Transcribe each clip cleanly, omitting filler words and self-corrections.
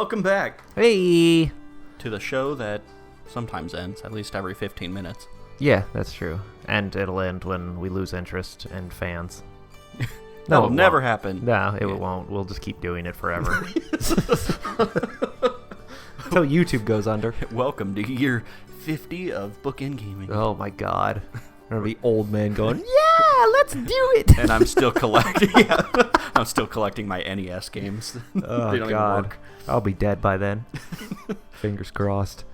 Welcome back Hey! to the show that sometimes ends, at least every 15 minutes. Yeah, that's true. And it'll end when we lose interest and fans. That'll never happen. No, it won't. We'll just keep doing it forever. Until YouTube goes under. Welcome to year 50 of Bookend Gaming. Oh my god. There'll be old men going, yeah, let's do it! And I'm still collecting. I'm still collecting my NES games. Oh They don't even god. work. I'll be dead by then. Fingers crossed.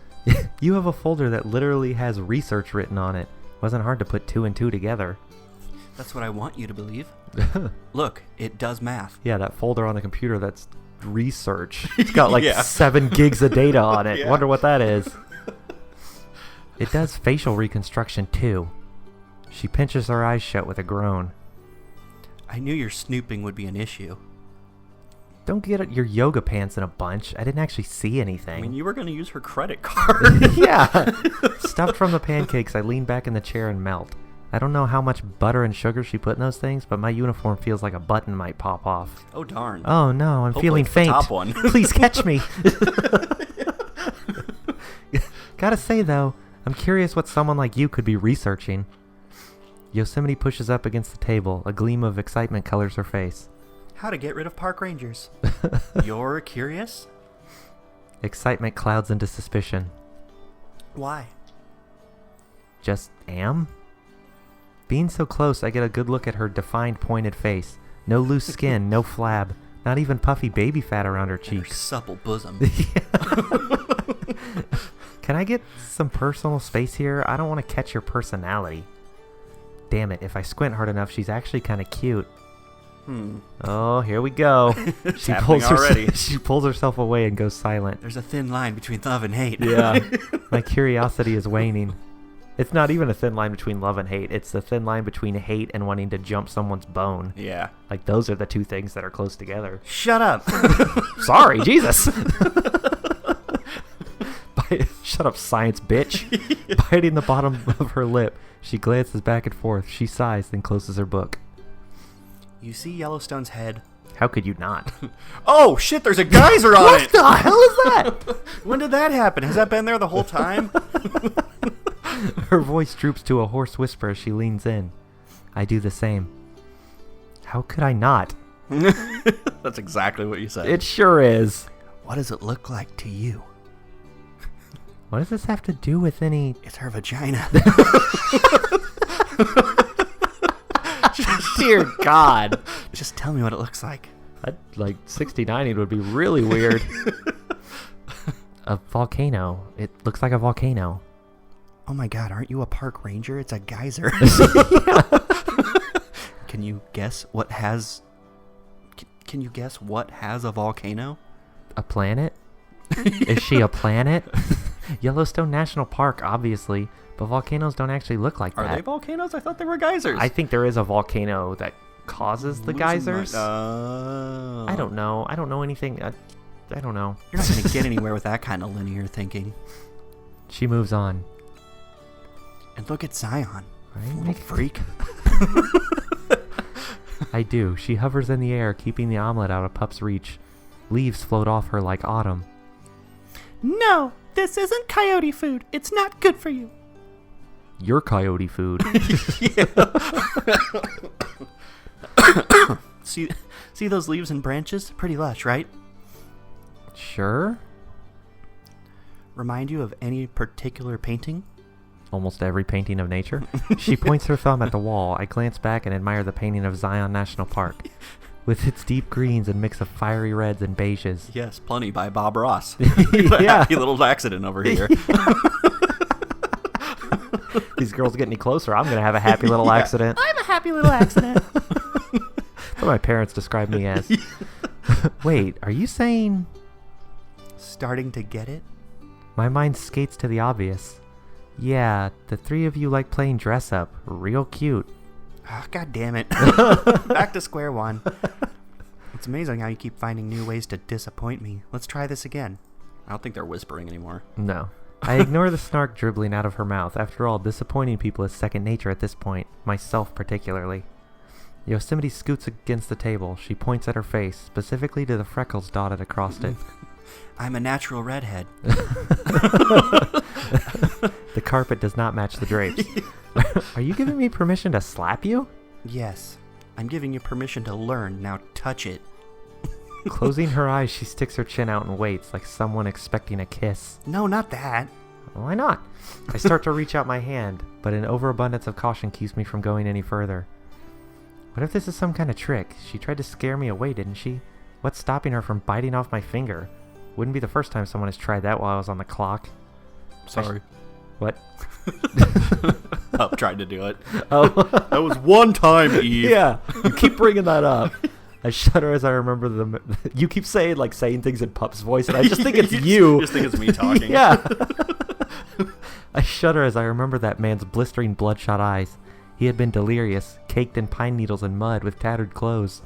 You have a folder that literally has research written on it. Wasn't hard to put two and two together. That's what I want you to believe. Look, it does math. Yeah, that folder on the computer that's research. It's got like Yeah. 7 gigs of data on it. Yeah. Wonder what that is. It does facial reconstruction too. She pinches her eyes shut with a groan. I knew your snooping would be an issue. Don't get your yoga pants in a bunch. I didn't actually see anything. I mean, you were going to use her credit card. Yeah. Stuffed from the pancakes, I lean back in the chair and melt. I don't know how much butter and sugar she put in those things, but my uniform feels like a button might pop off. Oh, darn. Oh no, I'm Hopefully feeling it's the faint. top one. Please catch me. Gotta say though, I'm curious what someone like you could be researching. Yosemite pushes up against the table. A gleam of excitement colors her face. How to get rid of park rangers. You're curious? Excitement clouds into suspicion. Why? Just am? Being so close, I get a good look at her defined, pointed face. No loose skin, no flab, not even puffy baby fat around her And her cheeks. supple bosom. Can I get some personal space here? I don't want to catch your personality. Damn it, if I squint hard enough, she's actually kind of cute. Oh, here we go. It's happening already. She pulls herself away and goes silent. There's a thin line between love and hate. Yeah. My curiosity is waning. It's not even a thin line between love and hate. It's the thin line between hate and wanting to jump someone's bone. Yeah. Like, those are the two things that are close together. Shut up. Sorry, Jesus. Shut up, science bitch. Biting the bottom of her lip, she glances back and forth. She sighs, then closes her book. You see Yellowstone's head? How could you not? Oh, shit, there's a geyser on What it! the hell is that? When did that happen? Has that been there the whole time? Her voice droops to a hoarse whisper as she leans in. I do the same. How could I not? That's exactly what you said. It sure is. What does it look like to you? What does this have to do with any... It's her vagina. Dear God. Just tell me what it looks like. Like, 69 would be really weird. A volcano. It looks like a volcano. Oh my god, aren't you a park ranger? It's a geyser. Can you guess what has... Can you guess what has a volcano? A planet? Is she a planet? Yellowstone National Park, obviously, but volcanoes don't actually look like that. Are they volcanoes? I thought they were geysers. I think there is a volcano that causes the geysers. I don't know. I don't know anything. I don't know. You're not going to get anywhere with that kind of linear thinking. She moves on. And look at Zion. Right? Little freak. I do. She hovers in the air, keeping the omelet out of Pup's reach. Leaves float off her like autumn. No, this isn't coyote food. It's not good for you. Your coyote food. See those leaves and branches? Pretty lush, right? Sure. Remind you of any particular painting? Almost every painting of nature. She points her thumb at the wall. I glance back and admire the painting of Zion National Park. With its deep greens and mix of fiery reds and beiges. Yes, Plenty by Bob Ross. Yeah. Happy little accident over here. These girls get any closer, I'm going to have a happy little accident. I'm a happy little accident. That's what my parents described me as. Wait, are you saying... Starting to get it? My mind skates to the obvious. Yeah, the three of you like playing dress up. Real cute. Oh, God damn it. Back to square one. It's amazing how you keep finding new ways to disappoint me. Let's try this again. I don't think they're whispering anymore. No. I ignore the snark dribbling out of her mouth. After all, disappointing people is second nature at this point. Myself particularly. Yosemite scoots against the table. She points at her face, specifically to the freckles dotted across it. I'm a natural redhead. The carpet does not match the drapes. Are you giving me permission to slap you? Yes. I'm giving you permission to learn. Now touch it. Closing her eyes, she sticks her chin out and waits, like someone expecting a kiss. No, not that. Why not? I start to reach out my hand, but an overabundance of caution keeps me from going any further. What if this is some kind of trick? She tried to scare me away, didn't she? What's stopping her from biting off my finger? Wouldn't be the first time someone has tried that while I was on the clock. Sorry. What? I'm trying to do it. Oh. That was one time, Eve. Yeah, you keep bringing that up. I shudder as I remember them. You keep saying things in Pup's voice, and I just think it's you. Just think it's me talking. Yeah. I shudder as I remember that man's blistering bloodshot eyes. He had been delirious, caked in pine needles and mud, with tattered clothes.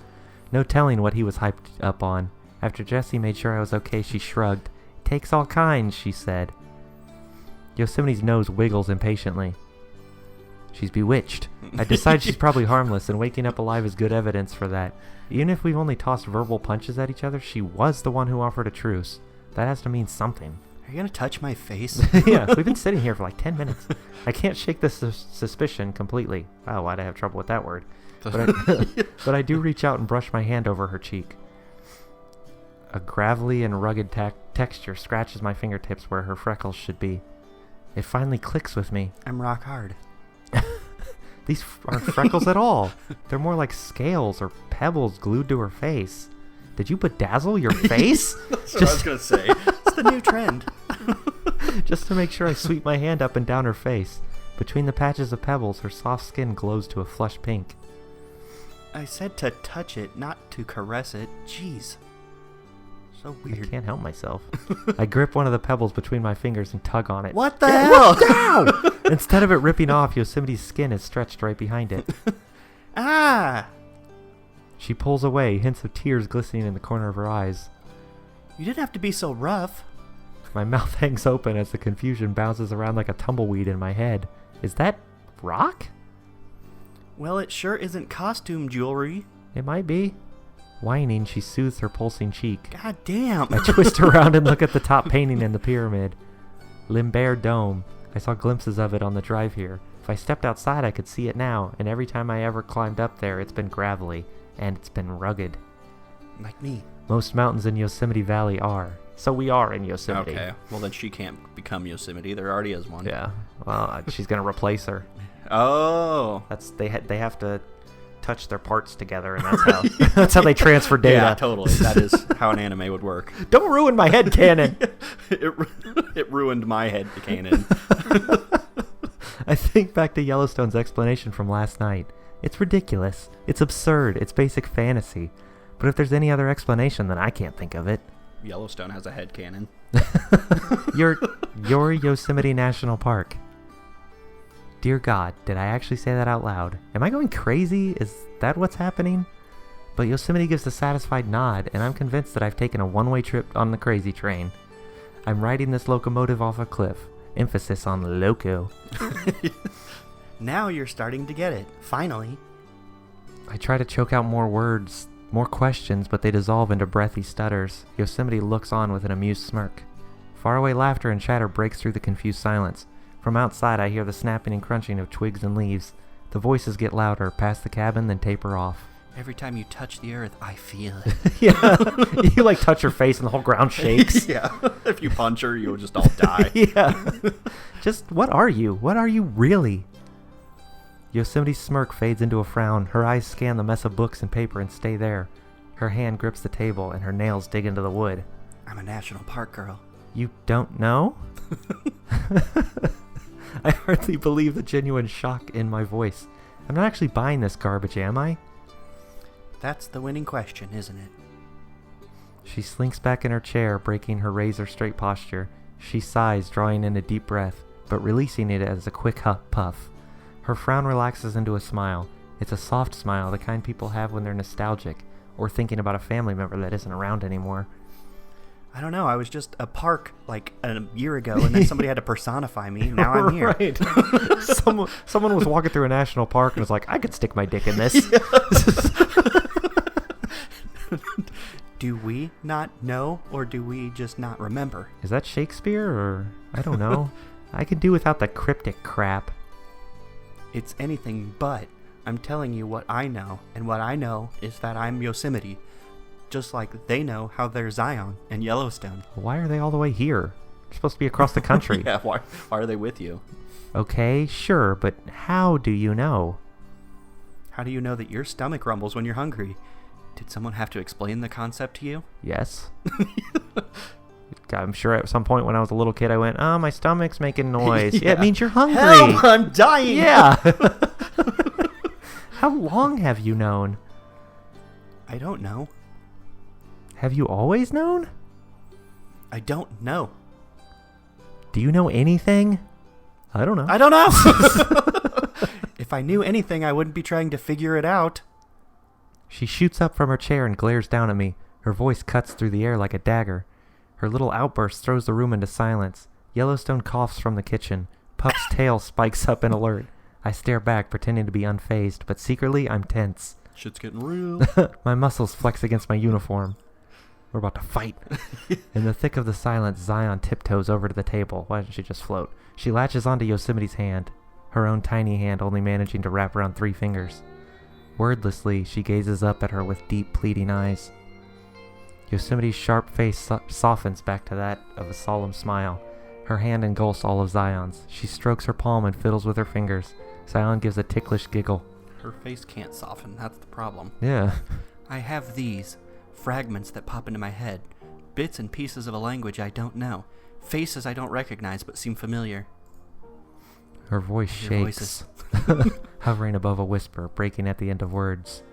No telling what he was hyped up on. After Jessie made sure I was okay, she shrugged. "Takes all kinds," she said. Yosemite's nose wiggles impatiently. She's bewitched. I decide she's probably harmless, and waking up alive is good evidence for that. Even if we've only tossed verbal punches at each other, she was the one who offered a truce. That has to mean something. Are you going to touch my face? Yeah, we've been sitting here for like 10 minutes. I can't shake this suspicion completely. Wow, why'd I have trouble with that word? But I do reach out and brush my hand over her cheek. A gravelly and rugged texture scratches my fingertips where her freckles should be. It finally clicks with me. I'm rock hard. These aren't freckles at all. They're more like scales or pebbles glued to her face. Did you bedazzle your face? That's what I was going to say. It's the new trend. Just to make sure I sweep my hand up and down her face. Between the patches of pebbles, her soft skin glows to a flush pink. I said to touch it, not to caress it. Jeez. So weird. I can't help myself. I grip one of the pebbles between my fingers and tug on it. What the hell? Ow! Instead of it ripping off, Yosemite's skin is stretched right behind it. Ah! She pulls away, hints of tears glistening in the corner of her eyes. You didn't have to be so rough. My mouth hangs open as the confusion bounces around like a tumbleweed in my head. Is that rock? Well, it sure isn't costume jewelry. It might be. Whining, she soothes her pulsing cheek. God damn. I twist around and look at the top painting in the pyramid. Limber Dome. I saw glimpses of it on the drive here. If I stepped outside, I could see it now, and every time I ever climbed up there, it's been gravelly, and it's been rugged. Like me. Most mountains in Yosemite Valley are. So we are in Yosemite. Okay. Well, then she can't become Yosemite. There already is one. Yeah. Well, she's going to replace her. Oh. They have to touch their parts together, and that's how they transfer data. Yeah, totally. That is how an anime would work. Don't ruin my headcanon. It ruined my headcanon. I think back to Yellowstone's explanation from last night. It's ridiculous. It's absurd. It's basic fantasy. But if there's any other explanation, then I can't think of it. Yellowstone has a headcanon. Your Yosemite National Park. Dear God, did I actually say that out loud? Am I going crazy? Is that what's happening? But Yosemite gives a satisfied nod, and I'm convinced that I've taken a one-way trip on the crazy train. I'm riding this locomotive off a cliff. Emphasis on loco. Now you're starting to get it. Finally. I try to choke out more words, more questions, but they dissolve into breathy stutters. Yosemite looks on with an amused smirk. Faraway laughter and chatter breaks through the confused silence. From outside, I hear the snapping and crunching of twigs and leaves. The voices get louder, past the cabin, then taper off. Every time you touch the earth, I feel it. Yeah. You touch her face and the whole ground shakes. Yeah. If you punch her, you'll just all die. Yeah. Just, what are you? What are you really? Yosemite's smirk fades into a frown. Her eyes scan the mess of books and paper and stay there. Her hand grips the table and her nails dig into the wood. I'm a national park girl. You don't know? I hardly believe the genuine shock in my voice. I'm not actually buying this garbage, am I? That's the winning question, isn't it? She slinks back in her chair, breaking her razor-straight posture. She sighs, drawing in a deep breath, but releasing it as a quick puff. Her frown relaxes into a smile. It's a soft smile, the kind people have when they're nostalgic, or thinking about a family member that isn't around anymore. I don't know. I was just a park like a year ago, and then somebody had to personify me. Now I'm here. Right. Someone was walking through a national park and was like, I could stick my dick in this. Do we not know, or do we just not remember? Is that Shakespeare, or I don't know. I could do without the cryptic crap. It's anything but. I'm telling you what I know, and what I know is that I'm Yosemite. Just like they know how they're Zion and Yellowstone. Why are they all the way here? They're supposed to be across the country. Yeah, why are they with you? Okay, sure, but how do you know? How do you know that your stomach rumbles when you're hungry? Did someone have to explain the concept to you? Yes. I'm sure at some point when I was a little kid I went, my stomach's making noise. Yeah, it means you're hungry. Help, I'm dying! Yeah! How long have you known? I don't know. Have you always known? I don't know. Do you know anything? I don't know. I don't know! If I knew anything, I wouldn't be trying to figure it out. She shoots up from her chair and glares down at me. Her voice cuts through the air like a dagger. Her little outburst throws the room into silence. Yellowstone coughs from the kitchen. Pup's tail spikes up in alert. I stare back, pretending to be unfazed, but secretly I'm tense. Shit's getting real. My muscles flex against my uniform. We're about to fight. In the thick of the silence, Zion tiptoes over to the table. Why doesn't she just float? She latches onto Yosemite's hand, her own tiny hand only managing to wrap around 3 fingers. Wordlessly, she gazes up at her with deep, pleading eyes. Yosemite's sharp face softens back to that of a solemn smile. Her hand engulfs all of Zion's. She strokes her palm and fiddles with her fingers. Zion gives a ticklish giggle. Her face can't soften, that's the problem. Yeah. I have these fragments that pop into my head. Bits and pieces of a language I don't know. Faces I don't recognize but seem familiar. Her voice shakes, hovering above a whisper, breaking at the end of words.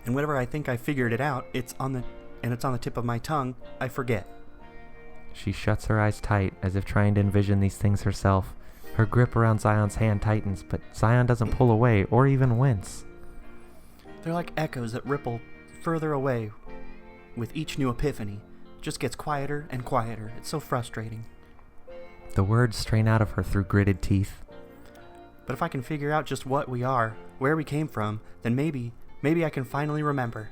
And whenever I think I figured it out, it's on the tip of my tongue, I forget. She shuts her eyes tight, as if trying to envision these things herself. Her grip around Zion's hand tightens, but Zion doesn't pull away or even wince. They're like echoes that ripple further away with each new epiphany. It just gets quieter and quieter. It's so frustrating. The words strain out of her through gritted teeth. But if I can figure out just what we are, where we came from, then maybe I can finally remember.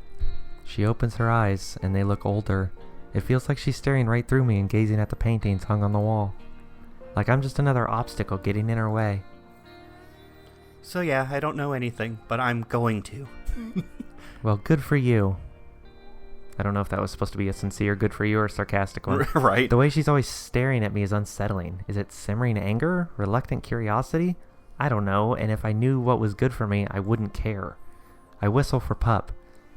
She opens her eyes, and they look older. It feels like she's staring right through me and gazing at the paintings hung on the wall. Like I'm just another obstacle getting in her way. So yeah, I don't know anything, but I'm going to. Well, good for you. I don't know if that was supposed to be a sincere good for you or sarcastic one. Right. The way she's always staring at me is unsettling. Is it simmering anger? Reluctant curiosity? I don't know, and if I knew what was good for me, I wouldn't care. I whistle for Pup.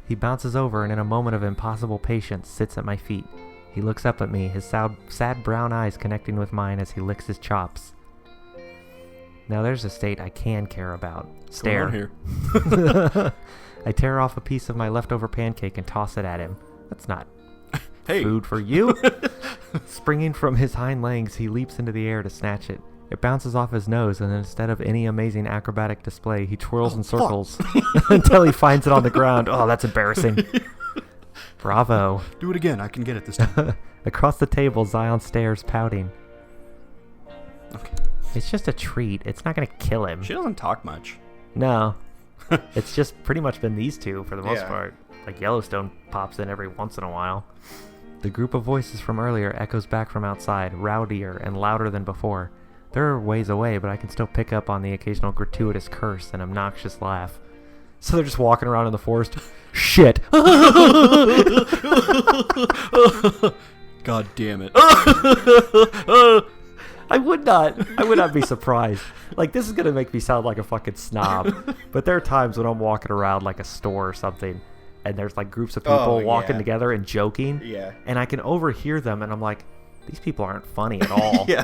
He bounces over and in a moment of impossible patience sits at my feet. He looks up at me, his sad brown eyes connecting with mine as he licks his chops. Now there's a state I can care about. Stare. Come on here. I tear off a piece of my leftover pancake and toss it at him. That's not Hey. food for you. Springing from his hind legs, he leaps into the air to snatch it. It bounces off his nose, and instead of any amazing acrobatic display, he twirls in circles until he finds it on the ground. Oh, that's embarrassing. Bravo. Do it again. I can get it this time. Across the table, Zion stares, pouting. Okay. It's just a treat. It's not going to kill him. She doesn't talk much. No. It's just pretty much been these two for the most Yeah. part. Like Yellowstone pops in every once in a while. The group of voices from earlier echoes back from outside, rowdier and louder than before. They're ways away, but I can still pick up on the occasional gratuitous curse and obnoxious laugh. So they're just walking around in the forest. Shit! God damn it. I would not be surprised. Like, this is going to make me sound like a fucking snob. But there are times when I'm walking around like a store or something, and there's like groups of people walking together and joking. Yeah. And I can overhear them, and I'm like, these people aren't funny at all. Yeah.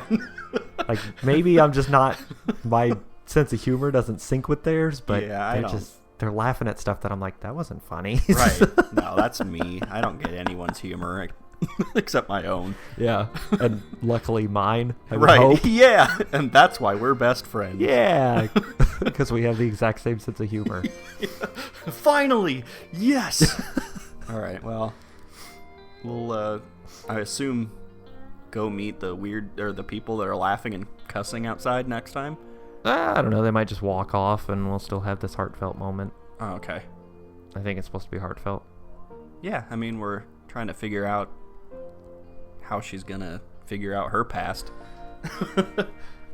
Like, maybe I'm just not, my sense of humor doesn't sync with theirs, but Yeah, they're laughing at stuff that I'm like, that wasn't funny. Right. No, that's me. I don't get anyone's humor except my own. Yeah. And luckily mine, I would Right. hope. Yeah. And that's why we're best friends. Yeah. Because we have the exact same sense of humor. Finally. Yes. All right. Well, we'll I assume go meet the the people that are laughing and cussing outside next time. I don't know. They might just walk off, and we'll still have this heartfelt moment. Oh, okay. I think it's supposed to be heartfelt. Yeah, I mean, we're trying to figure out how she's gonna figure out her past.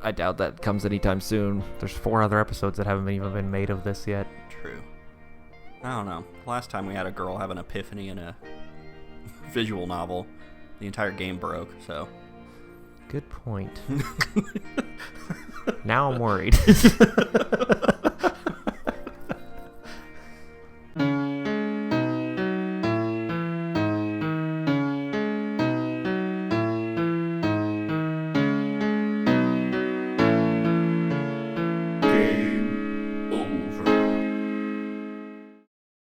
I doubt that comes anytime soon. There's 4 other episodes that haven't even been made of this yet. True. I don't know. Last time we had a girl have an epiphany in a visual novel, the entire game broke, so... Good point. Now I'm worried.